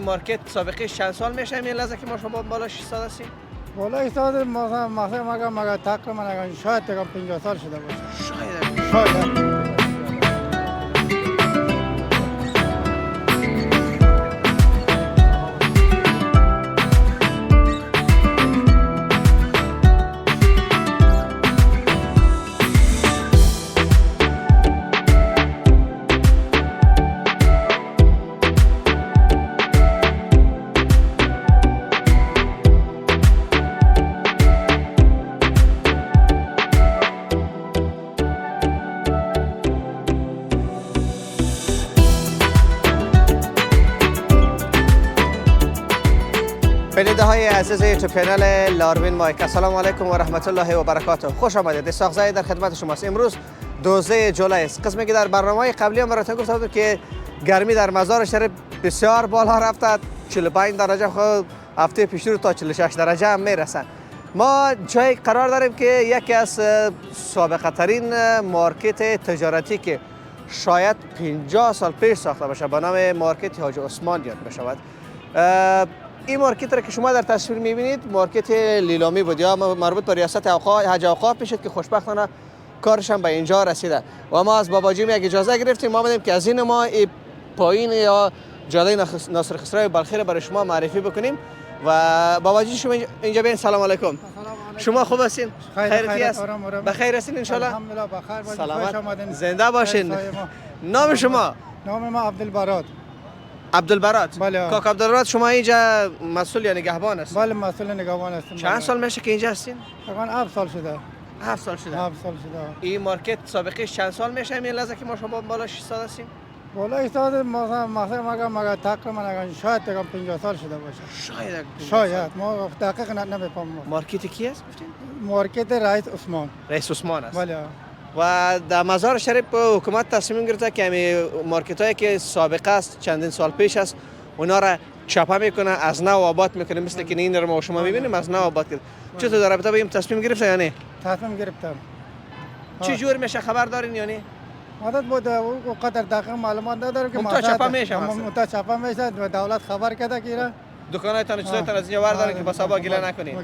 مارکت سابقه چند سال میشه این لحظه که ما شما بالاش ایستاده هستیم؟ بالا ایستاده مثلا مگه تقریبا شاید 50 سال شده باشه. شاید. بیننده های عزیز یوتیوب چنل لاروین مایک، السلام علیکم و رحمت الله و برکاته. خوش آمدید. اسحاق زاید در خدمت شماست. امروز 12 جولای است. قسمی که در برنامه قبلی هم براتون گفتم بود که گرمی در مزار شریف بسیار بالا رفته، 45 درجه خود هفته پیش رو تا 46 درجه هم میرسه. ما جای قرار داریم که یکی از سابقه ترین مارکت تجارتی که شاید 50 سال پیش ساخته باشه به نام مارکت حاج عثمان یاد بشود. این مارکت را که شما در تصویر میبینید مارکت لیلامی بود یا مربوط به ریاست حج اوقاف میشد که خوشبختانه کارش هم به اینجا رسیده و ما از باباجی یک اجازه گرفتیم ما آمدیم که از این ما پایین یا جاده ناصر خسرو بلخی برای شما معرفی بکنیم. و باباجی شما اینجا بین. سلام علیکم. شما خوب هستین؟ خیریتی است؟ بخیر هستین ان شاء الله؟ الحمدلله بخیر. سلامت زنده باشین. نام شما؟ نام ما عبدالبرات. عبدالبرات. بله. کاک عبدالبرات شما اینجا مسئول یا نگهبان هستین؟ بله مسئول نگهبان هستم. چند سال میشه که اینجا هستین؟ تقریبا 7 سال شده. 7 سال شده. 7 سال شده. این مارکت سابقه چند سال میشه این لحظه که ما شما بالاش ایستاده هستیم؟ بالا ایستاده مثلا مگه تقریبا شاید 50 سال شده باشه. شاید ما دقیق نمیفهمم. مارکت کی است گفتین؟ مارکت رئیس عثمان. رئیس عثمان است. بله. و در مزار شریف حکومت تصمیم گرفته که همین مارکت هایی که سابقه است چندین سال پیش است اونا را چپه میکنه از نو آباد میکنه مثل که این رو ما شما میبینیم از نو آباد کرد. چطور در رابطه با این تصمیم گرفته یا نه؟ تصمیم گرفتم. چه جور میشه خبر دارین یا نه؟ عادت بود او قدر دقیق معلومات ندارم که متا چپه میشه متا چپه میشه و دولت خبر کرده که دکانایتان چیزایتان از اینجا وردارن که بس آبا گله نکنین.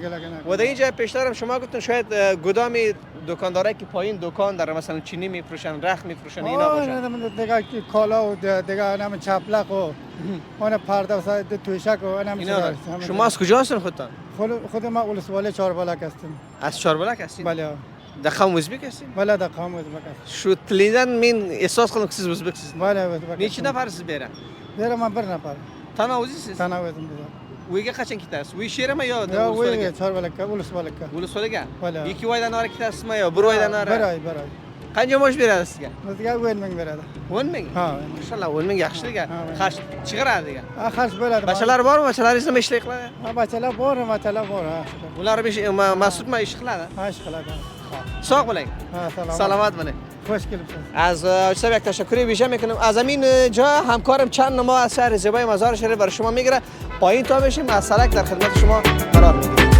و در اینجا پیشترم شما گفتن شاید گدامی دکاندارایی که پایین دکان داره مثلا چینی میفروشن، رخت میفروشن اینا باشن. دیگه کالا و دیگه نام چپلق و اون پرده و توشک و اینا. شما از کجا هستین خودتان؟ خود ما ولسوالی چهاربلک هستیم. از چهاربلک هستین؟ بله. در قوم ازبک هستین؟ بله در قوم ازبک هستم. شو تلیدن من احساس کنم که سیز ازبک هستین. بله ازبک. نیچی نفر سیز بیرن؟ بیرم من بر نفر. تنها وزی تنها وزم ویگه قچن کی تاس وی شیر ما یا وی چهاربلک ولسوالی ولسوالی بله. یکی وای دانار کی تاس ما یا برو وای دانار برای قنجه ماش بیرد است دیگه وین من برد ون میگی ها ان شاء الله ون میگی yaxshi دیگه خاش چیقرا دیگه خاش بلد بچه‌lar بار بچه‌lar اسم اشتغال بچه‌lar بار ولا رو میشه مسعود ما اشتغال اشتغال ساق بلای سلامت بله خوشگل از شب یک تشکری ویژه میکنم از همین جا همکارم چند نما از شهر زیبای مزار شریف برای شما میگیره پایین تا بشیم از سرک در خدمت شما قرار میگیریم.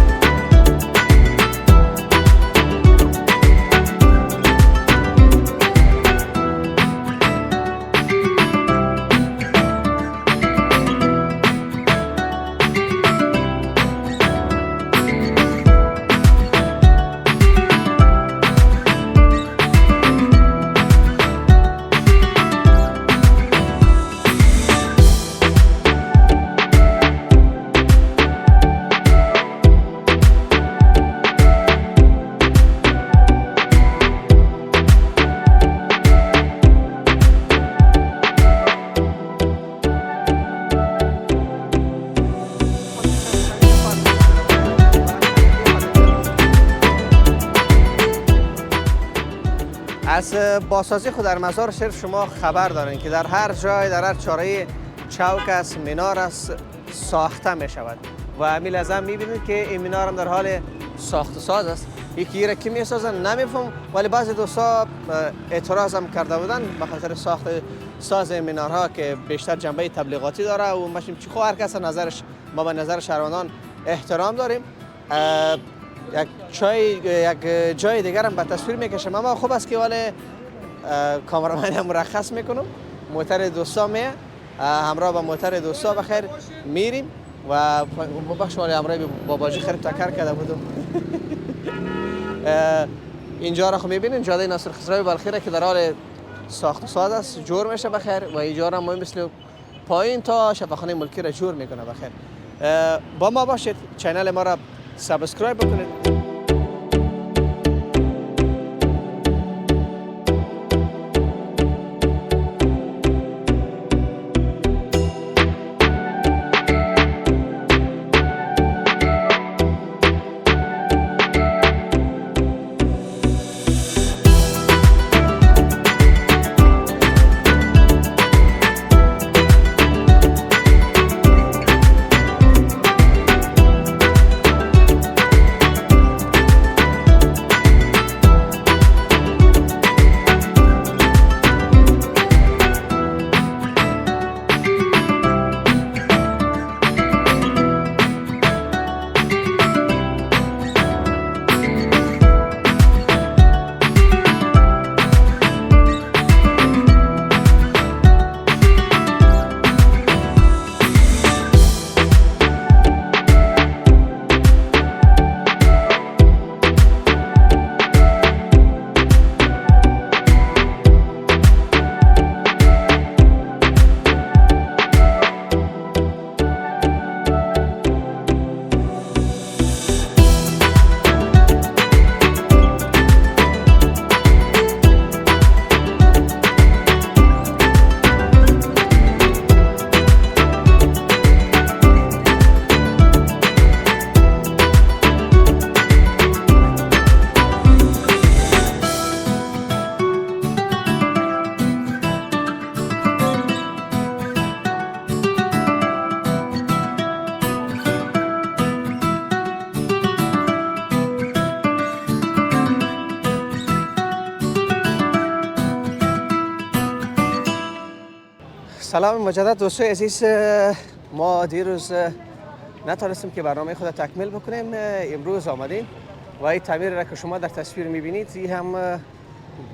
از بازسازی خود در مزار شریف شما خبر دارین که در هر جای در هر چاره چوک است مینار است ساخته می شود و همین لحظه میبینید که این مینار هم در حال ساخت ساز است. یکی را کی میسازن نمیفهم ولی بعضی دوستا اعتراض هم کرده بودن به خاطر ساخت ساز مینارها که بیشتر جنبه تبلیغاتی داره و ماشین چی هر کس نظرش ما به نظر شهروندان احترام داریم. یک جای دیگر هم به تصویر میکشم اما خوب است که ولی کامرمن هم مرخص میکنم موتر دوستا می همراه با موتر دوستا بخیر میریم و بخش ولی همراه باباجی خیر تکر کرده بودم. اینجا را خب میبینین جاده ناصر خسروی بلخی که در حال ساخت و ساز است، جور میشه بخیر و اینجا را ما مثل پایین تا شفاخانه ملکی را جور میکنه بخیر. با ما باشید، چینل ما را سابسکرایب بکنید. سلام مجدد دوستای عزیز، ما دیروز نتونستیم که برنامه خود تکمیل بکنیم. امروز آمدیم و این تعمیر را که شما در تصویر میبینید این هم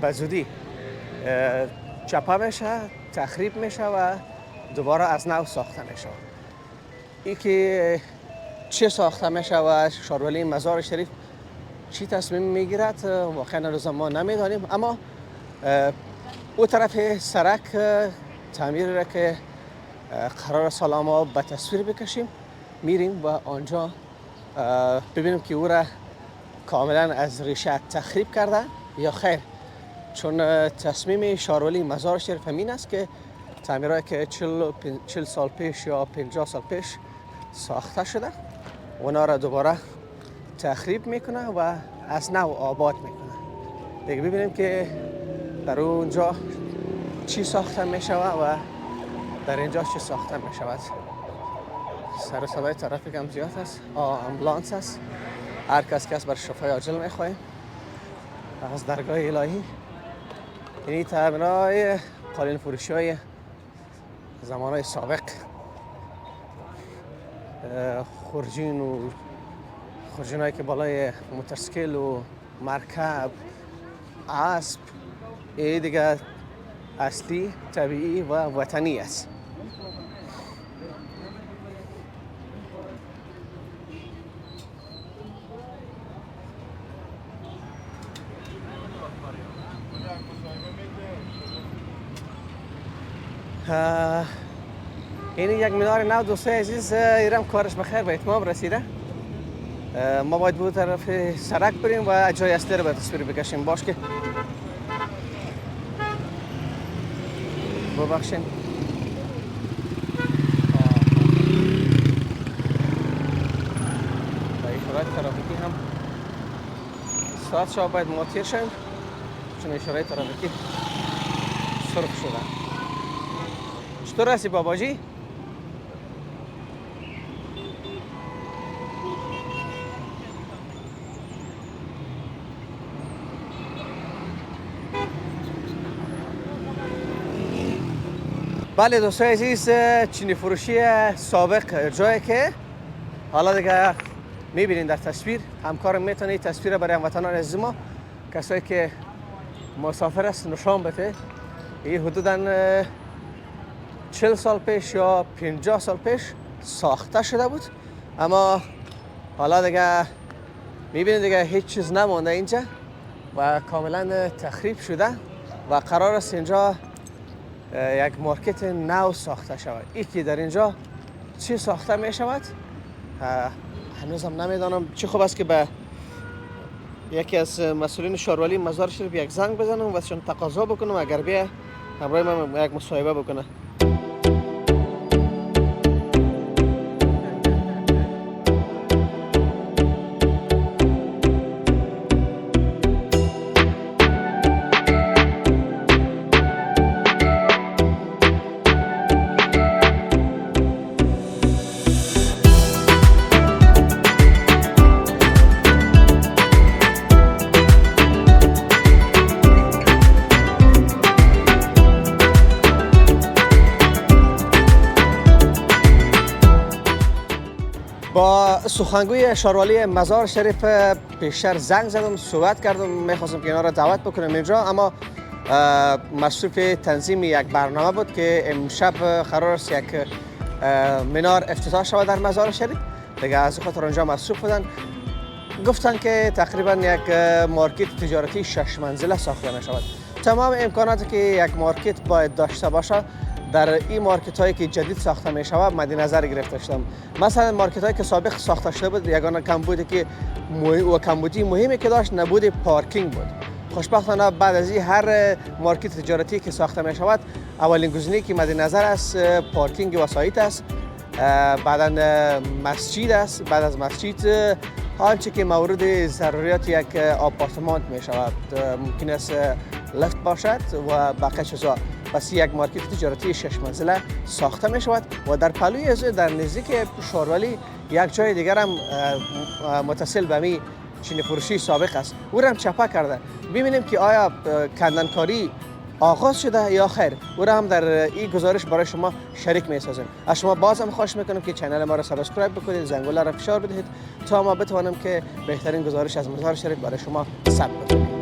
به زودی چپا میشه، تخریب میشه و دوباره از نو ساخته میشه. این که چه ساخته میشه و شارولی مزار شریف چی تصمیم میگیرد واقعا روز ما نمیدانیم، اما او طرف سرک تعمیر را که قرار سال ما به تصویر بکشیم میریم و آنجا ببینیم که او را کاملا از ریشه تخریب کرده یا خیر، چون تصمیم شارولی مزار شریف همین است که تعمیرهایی که 40 سال پیش یا 50 سال پیش ساخته شده اونا را دوباره تخریب میکنه و از نو آباد میکنه. دیگه ببینیم که در اونجا چی ساخته می شود و در اینجا چی ساخته می شود. سر و صدای ترافیک هم زیاد است، امبولانس است، هر کس بر شفای عاجل می خواهیم از درگاه الهی. یعنی تعمیرهای قالین فروشی های زمانهای سابق، خورجین هایی که بالای موتورسیکل و مرکب، اسب، این دیگه اصلی، طبیعی و وطنی است. این یک مینار نو دوستای عزیز، ایرم کارش بخیر به اتمام رسیده. ما باید به طرف سرک بریم و جای اصلی رو به تصویر بکشیم. باش که ببخشین. با اشارات ترافیکی هم ساعت شما باید ماتیر شن، چون اشارات ترافیکی سرخ شدن. چطور هستی باباجی؟ بله دوستای عزیز، چینی فروشی سابق جایی که حالا دیگه میبینین در تصویر، همکارم میتونه این تصویر برای هموطنان عزیز ما، کسایی که مسافر است، نشان بده. این حدوداً 40 سال پیش یا 50 سال پیش ساخته شده بود، اما حالا دیگه میبینید دیگه هیچ چیز نمانده اینجا و کاملا تخریب شده و قرار است اینجا یک مارکت نو ساخته شود. این که در اینجا چی ساخته می شود هنوزم نمیدانم. چه خوب است که به یکی از مسئولین شاروالی مزار شریف یک زنگ بزنم و چون تقاضا بکنم اگر بیا همراه من یک مصاحبه بکنه. با سخنگوی شاروالی مزار شریف پیشتر زنگ زدم، صحبت کردم، میخواستم که اینا را دعوت بکنم اینجا، اما مصروف تنظیم یک برنامه بود که امشب قرار است یک منار افتتاح شود در مزار شریف. دیگه از خاطر اونجا مصروف بودن، گفتن که تقریبا یک مارکت تجارتی 6 منزله ساخته می شود. تمام امکاناتی که یک مارکت باید داشته باشه در این مارکت هایی که جدید ساخته می شود مد نظر گرفته شدم. مثلا مارکت هایی که سابق ساخته شده بود، یگانه کمبودی که کمبودی مهمی که داشت نبود پارکینگ بود. خوشبختانه بعد از این هر مارکت تجارتی که ساخته می شود اولین گزینه‌ای که مد نظر است پارکینگ وسایط است، بعدا مسجد است، بعد از مسجد آنچه که مورد ضروریات یک آپارتمان می شود، ممکن است لفت باشد و بقیه چیزا. پس یک مارکت تجارتی 6 منزله ساخته می شود و در پلوی از در نزدیک شاروالی یک جای دیگر هم متصل به می چینی فروشی سابق است، او را هم چپه کرده. ببینیم که آیا کندنکاری آغاز شده یا خیر. او را هم در این گزارش برای شما شریک می سازیم. از شما باز هم خواهش میکنم که چنل ما را سابسکرایب بکنید، زنگوله را فشار بدهید تا ما بتوانم که بهترین گزارش از مزار شریف برای شما ثبت بکنیم.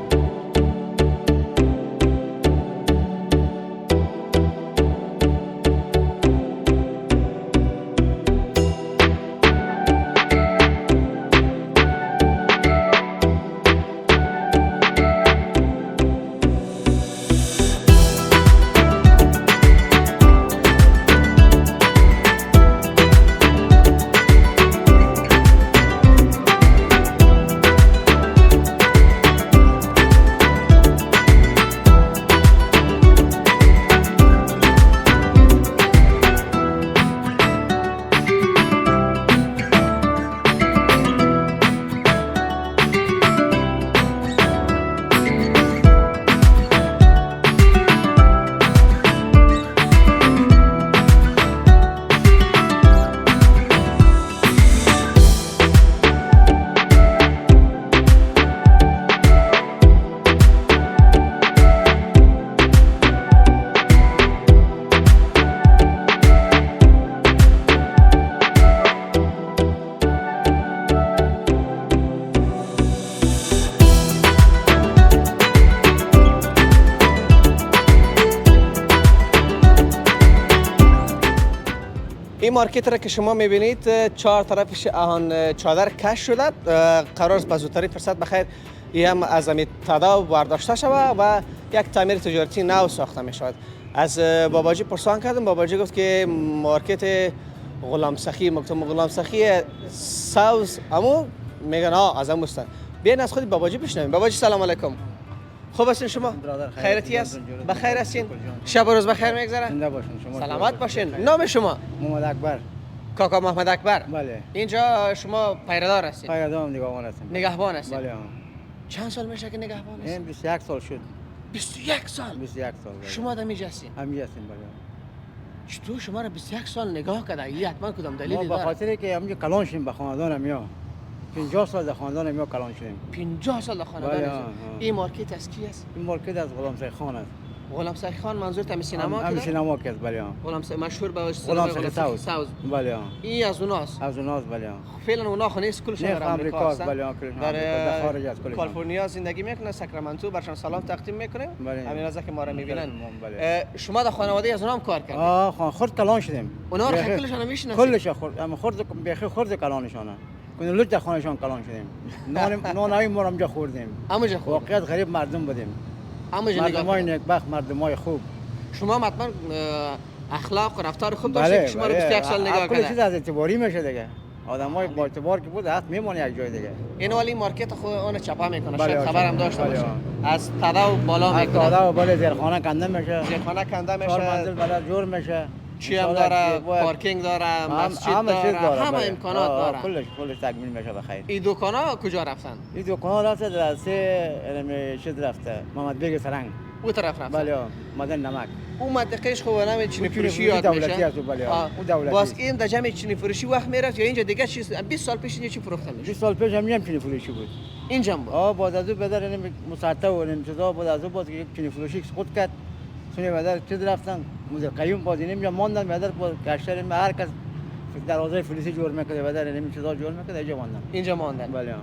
این مارکت را که شما میبینید 4 طرفش آهن چادر کش شده، قرار است به زودترین فرصت بخیر این هم از همین تدا برداشته شود و یک تعمیر تجارتی نو ساخته می شود. از باباجی پرسان کردم، باباجی گفت که مارکت غلام سخی، مکتب غلام سخی ساوز امو میگن از امو است. بیاین از خود باباجی بشنویم. باباجی سلام علیکم. خوب هستین شما؟ خیرتی است؟ بخیر هستین؟ شب و روز بخیر میگذره؟ زنده باشین شما. سلامت باشین. نام شما؟ محمد اکبر. کاکا محمد اکبر. بله. اینجا شما پیردار هستین؟ پیردارم، نگهبان هستم. نگهبان هستین؟ بله. چند سال میشه که نگهبان هستین؟ 21 سال شد. 21 سال؟ 21 سال. بله. شما در اینجا هستین؟ همین هستیم. بله. چطور شما را 21 سال نگاه کرده؟ این حتما کدام دلیلی ما داره؟ به خاطر که همینجا کلان شدیم به خاندانم یا 50 سال در خاندانم یا کلان شدیم. 50 سال در خاندان بله، این مارکت از کی است؟ این مارکت از غلام سخی خان است. غلام سخی خان منظور تام سینما هم که سینما کرد بله غلام سخی مشهور به غلام سینما سخی ساوز بله این از اوناست. از اوناست بله فعلا اونا خونه است کلشون نه در آمریکا آمریکا هستن. بله کلشون در در خارج از کلشون کالیفرنیا زندگی میکنن، ساکرامنتو برشان سلام تقدیم میکنیم. بله. همین از که ما را میبینن. بله. شما در خانواده از اونها هم کار کردید. خورد کلان شدیم اونا رو کلشون میشناسید. کلش خورد اما خورد بخی خورد کلانشونه کنه لوت در خانهشان کلان شدیم نان نوی ما هم جا خوردیم اموجه خوب. واقعیت غریب مردم بودیم اموجه مردمای نیکبخت مردمای خوب شما حتما اخلاق و رفتار خوب داشتید که شما رو 21 سال نگاه کل چیز کردن. از اعتباری میشه دیگه آدمای با اعتبار که بود هست میمونه یک جای دیگه این ولی مارکت خود اون چپا میکنه. بله، شاید خبرم داشته بله. باشه. از تدا و بالا از میکنه. دادا و بالا زیرخانه کنده میشه زیرخانه کنده چهار منزل میشه. بالا جور میشه چی هم داره، پارکینگ داره، مسجد داره، همه امکانات داره. کلش تکمیل میشه بخیر این دکانا کجا رفتن؟ این دکان رفته در سه چیز رفته محمد بیگ سرنگ او طرف رفتن. بله مدن نمک اون منطقهش خوب نمی چینی فروشی اون یاد دولتی میشه. است بله آه. اون دولتی باز است. این در جمع چینی فروشی وقت میرفت یا اینجا دیگه چیز 20 سال پیش اینجا چی فروخته میشه؟ 20 سال پیش هم چینی فروشی بود اینجا هم بود. باز از اون بدر این مساعده و این چیزا بود از اون باز که چینی فروشی خود کرد سونی بدر چیز رفتن مدیر قیوم باز اینجا ماندن بدر باز گشتر هر کس دروازه فلزی جور میکنه بدر این چیزا جور میکنه اینجا ماندن اینجا ماندن. بله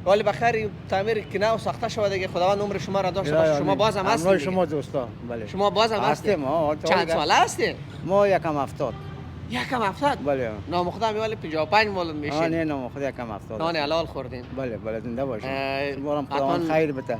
ولی بخیر تعمیر کنه و ساخته شده دیگه خداوند عمر شما را داشته باشه. شما باز هم هستید. شما دوستا بله شما باز هم هستید. چند سال هستید؟ ما یکم 70 یکم 70. بله نام خدا میواله 55 مولد میشین. نه نام خدا یکم 70 نان حلال خوردین. بله بله زنده باشید اه، شما هم حتما خدا خیر بده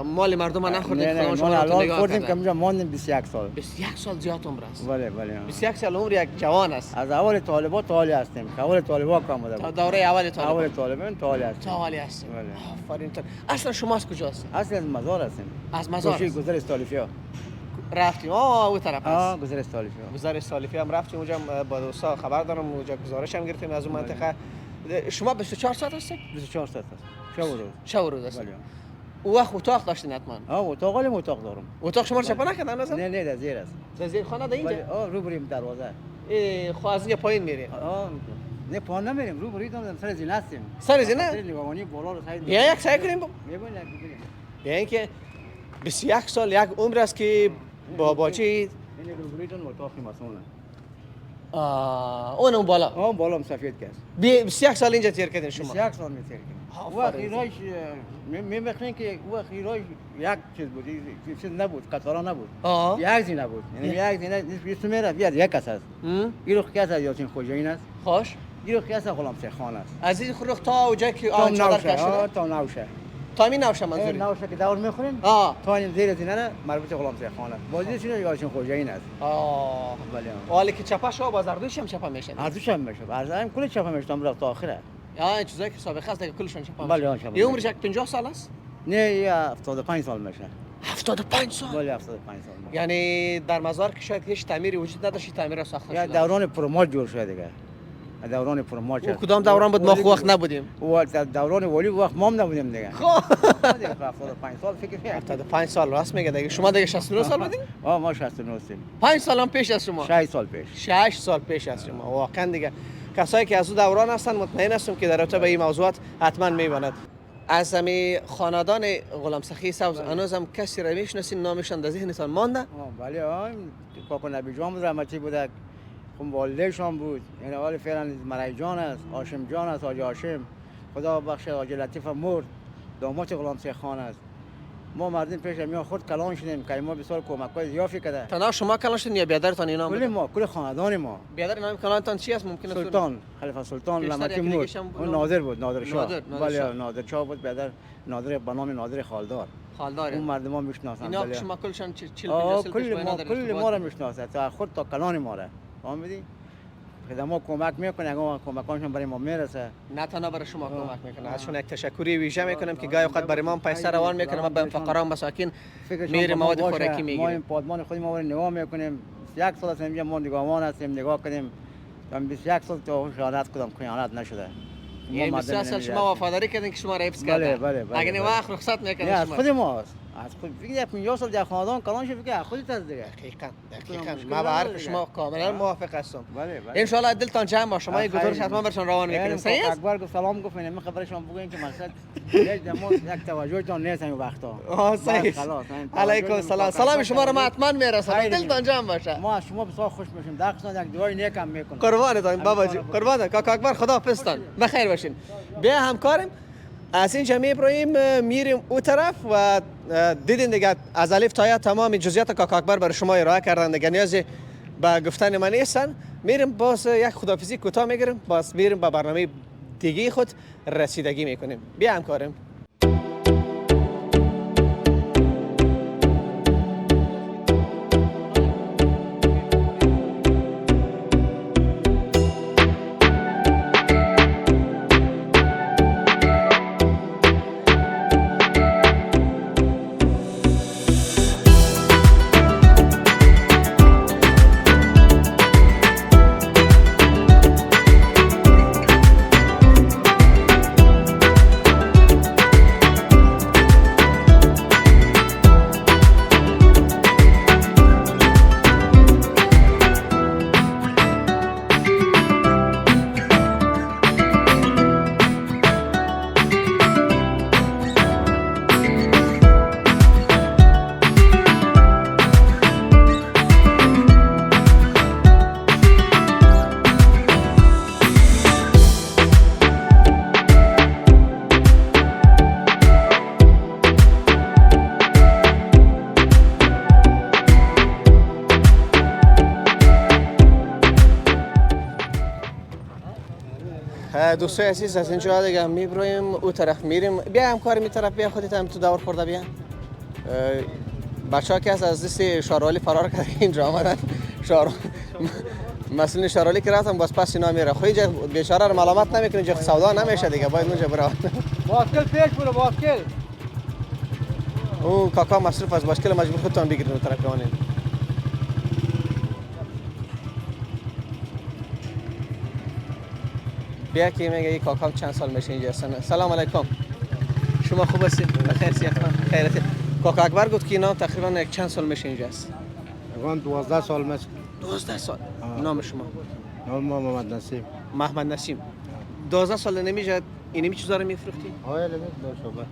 مال مردم نخوردین نه خدا نه شما ما را تو حلال نگاه خوردیم که کرده. اونجا ماندیم 21 سال 21 سال زیاد عمر است. بله بله 21 سال عمر یک جوان است. از اول طالبات تا حالی هستیم که اول طالبات کام بوده تا دوره اول طالب. اول طالبان تا حالی هستیم تا حالی هستیم. بله. آفرین تر. اصلا شما از کجا هستین؟ اصل از مزار هستیم از مزار کوشی است. گذر استالفیا رفتیم او طرف است. گذر استالفیا گزار سالیفی هم رفتیم اونجا با دوستا خبر دارم اونجا گزارش هم گرفتیم از اون منطقه. شما 24 ساعت هستید؟ 24 ساعت است شب و روز شب و روز هستید. بله او وقت اتاق داشتین حتما. اتاق ولی اتاق دارم اتاق شما رو چپا نکردن نظر؟ نه نه در زیر است در زیر خانه در اینجا؟ بله رو بریم دروازه خب از اینجا پایین میریم. نه پایین نمیریم رو بریم سر زینه هستیم سر زینه؟ سر نگاهبانی بالا رو سعی بیا یک سعی کنیم میبینید بیا اینکه 21 سال یک عمر است که باباچی این رو بریدن اتاق مسئوله اون بالا بالا هم سفید کس 21 سال اینجا تیر کردین شما. 21 سال میتیر کنیم و خیرایش میبخنین که و خیرایش یک چیز بود چیز نبود قطارا نبود یک زینه بود یعنی یک زینه بیست میره بیاد یک کس است این رو کس از یاسین خوجین است خوش این رو کس از غلام خان است از این خروخ تا اونجا که تا چادر نوشه کشیده تا نوشه تا می نوشه منظوری نوشه که دور میخورین تا این زیر زینه را مربوط غلام خان است بازی چیز یاسین خوجین است بله حالی که چپا شو بازاردوش هم چپا میشه ارزش هم میشه ارزش کل چپا میشه تا تا آخره این چیزایی که سابقه است دیگه کلشون چپا بله میشه. چپا این عمرش 50 سال است؟ نه یا 75 سال میشه 75 سال. بله 75 سال میشه یعنی در مزار که شاید هیچ تعمیری وجود نداشت تعمیر را ساخته یا شده. دوران پرمات جور شده دیگه دوران پرمات او کدام دوران بود ما خو وقت نبودیم. و دوران ولی وقت ما هم نبودیم دیگه خب 75 سال فکر کنم 75 سال راست میگه دیگه شما دیگه 69 سال بودین؟ ما 69 هستیم 5 سال هم پیش از شما. 6 سال پیش 6 سال پیش از شما. واقعا دیگه کسایی که از اون دوران هستن مطمئن هستم که در رابطه با این موضوعات حتما میبینند. از همین خاندان غلام سخی سبز هنوز هم کسی را میشناسین نامشان در ذهنتان مانده؟ بله کاکو نبی جان بود رحمتی بود خون والدهشان بود یعنی حال فعلا مرای جان است هاشم جان است حاج هاشم خدا بخش حاج لطیف مرد داماد غلام سخی خان است ما مردم پیش میان خود کلان شدیم که ما بسیار کمک‌های زیادی کرده تنها شما کلان شدین یا بیادرتان اینا کل ما کل خاندان ما بیادر نام کلانتان چی است ممکنه سلطان خلیفه سلطان رحمتی مرد اون نادر بود نادر شاه بله نادر شاه بود بیادر نادر به نام نادر خالدار خالدار اون مردم ها میشناسن اینا بله شما کلشان 40 کل ما را میشناسه تا خود تا کلان ما را فهمیدی خدمات کمک میکنه اگه کمکانشون برای ما میرسه نه تنها برای شما کمک میکنه ازشون یک تشکری ویژه میکنم که گاهی اوقات برای ما پیسه روان میکنه ما به فقرا و مساکین میره مواد خوراکی میگیره ما این پادمان خودی ما رو نگاه میکنیم 21 سال است اینجا ما نگاهبان هستیم نگاه کنیم تا 21 سال تا خیانت کدام خیانت نشده یعنی 23 سال شما وفاداری کردین که شما را حفظ کرده بله اگه نه وقت رخصت میکنه نه از خود ماست از خود فکر 50 سال در خاندان کلان شو فکر خودت از دیگه. دقیقاً مشکل ما با نداره حرف دیگه. شما کاملا موافق هستم. بله ان شاء الله دلتان جمع باشه ما این خیلی. گزارش حتما برشان روان میکنیم. صحیح است؟ اکبر گفت سلام گفت اینم خبرشون بگوین که مقصد یک دمو یک توجهتون نیست این وقتا. آه صحیح. خلاص علیکم السلام. سلام شما رو ما حتما میرسونم. خیلی. دلتان جمع باشه. ما از شما بسیار خوش میشیم. در قسمت یک دعای نیک هم میکنم. قربانتان باباجی. قربانتان کاکا اکبر خدا حافظتان. بخیر باشین. بیا همکارم از اینجا میبریم میریم او طرف و دیدین دیگه از الف تا یا تمام جزئیات کاکا اکبر برای شما ارائه کردن دیگه نیازی به گفتن من نیستن. میریم باز یک خدافیزی کوتاه میگیریم باز میریم به برنامه دیگه خود رسیدگی میکنیم. بیا همکارم. دوستای عزیز از اینجا دیگه میبریم او طرف میریم. بیا همکار می طرف بیا خودت هم تو دور خورده بیا. بچه‌ها که از دست شاروالی فرار کرده اینجا آمدن. مسئول شاروالی که رفتم باز پس اینا میره. خو اینجا بیچاره رو ملامت نمیکنه اینجا سودا نمیشه دیگه باید اونجا بره. باسکل پیش برو باسکل. اون کاکا مصروف از باسکل مجبور خودتون بگیرید اون طرف روانین. بیا که میگه این کاکا چند سال میشه اینجا هستن. سلام علیکم. شما خوب هستید؟ بخیر سیخ خیرت. کاکا اکبر گفت که اینا تقریبا یک چند سال میشه اینجا است. من 12 سال میشه. 12 سال. نام شما؟ نام محمد نسیم. محمد نسیم. 12 سال نمیشه اینمی چیزا رو میفروختی؟ آیا لباس شبه.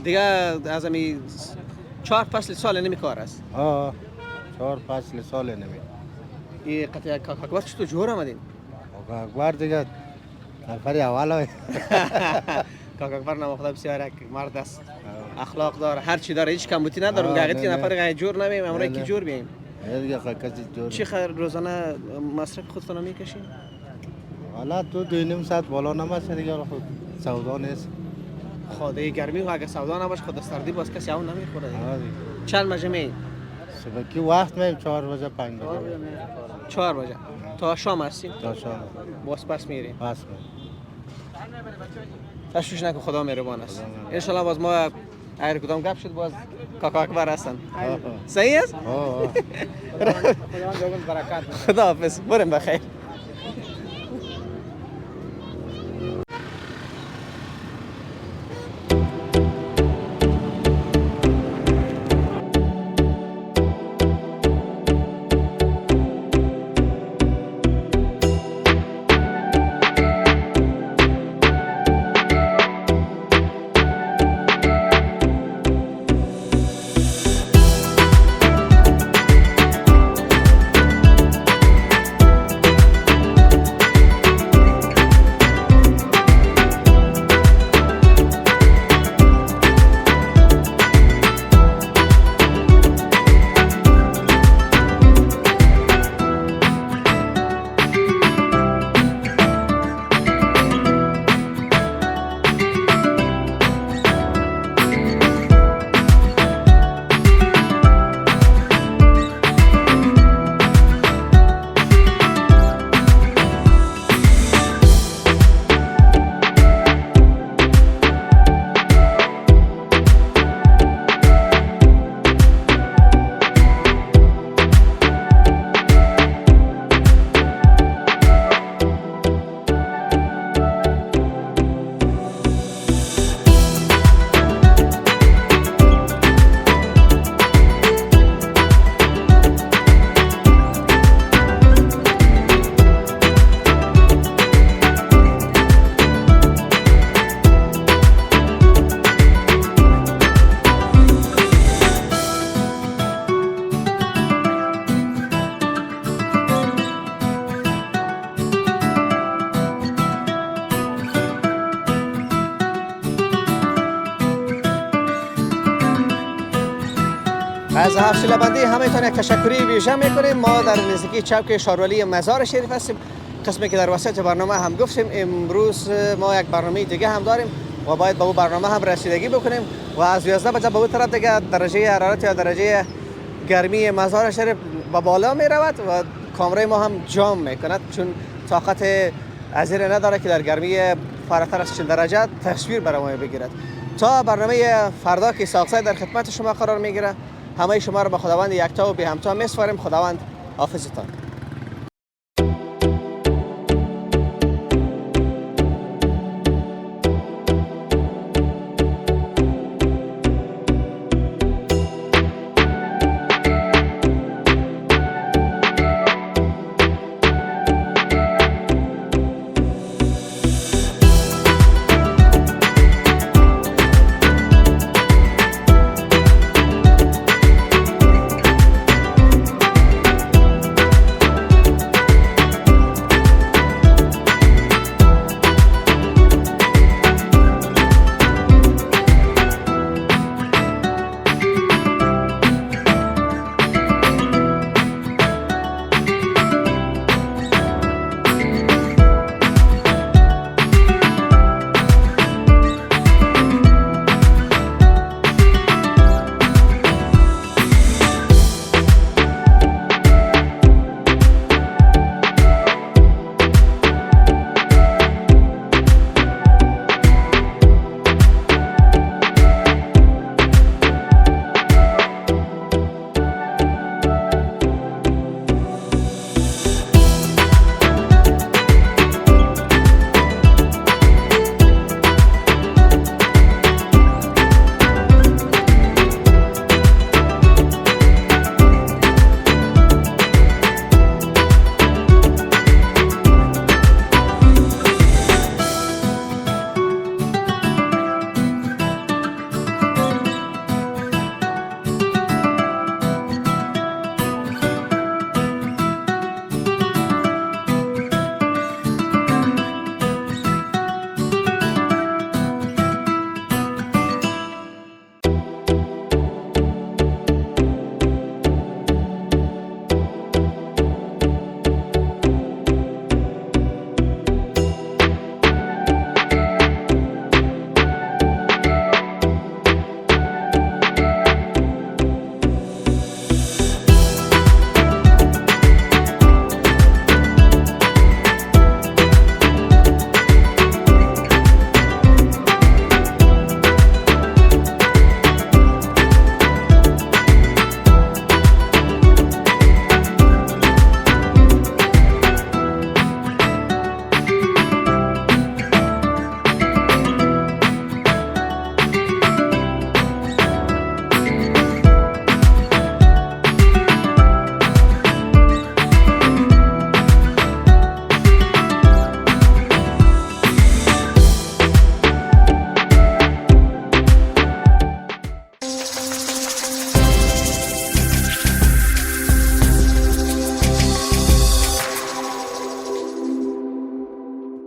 دیگه از امی 4 فصل سال نمی کار است. 4 فصل سال نمی. این قطعه کاکا اکبر چطور جور آمدین؟ کاکا اکبر دیگه نفری اول های. کاکا اکبر نام خدا بسیار یک مرد است. اخلاق داره، هر چی داره، هیچ کمبودی نداره. گاگت که نفر غیر جور نمیم، امروز کی جور بیم. دیگه کسی جور. چی خیر روزانه مصرف خودتون میکشین؟ حالا تو 2.5 ساعت بالا نمیشه دیگه خود سودا نیست. خدای گرمی و اگه سودا نباشه خود سردی باز کسی اون نمیخوره. دیگه. چند بجه می؟ صبح کی وقت میم 4 بجه 5 بجه. 4 بجه. تا شام هستیم؟ تا شام. باز پس میریم. پس تشویش نکن خدا مهربان است. ان شاء الله باز ما اگر کدام گپ شد باز کاکا اکبر هستن. صحیح است؟ خدا برکت. خدا حافظ. بریم بخیر. از حفصله بندی همینطور یک تشکری ویژه میکنیم. ما در نزدیکی چوک شارولی مزار شریف هستیم، قسمی که در وسط برنامه هم گفتیم. امروز ما یک برنامه دیگه هم داریم و باید به اون برنامه هم رسیدگی بکنیم و از 11 بجه به اون طرف دیگه درجه حرارت یا درجه گرمی مزار شریف به بالا می رود و کامره ما هم جام میکند، چون طاقت از این نداره که در گرمی فراتر از 40 درجه تصویر برای ما بگیرد. تا برنامه فردا که ساقزای در خدمت شما قرار میگیره، همه شما را به خداوند یکتا و بی همتا میسپاریم. خداوند حافظتان.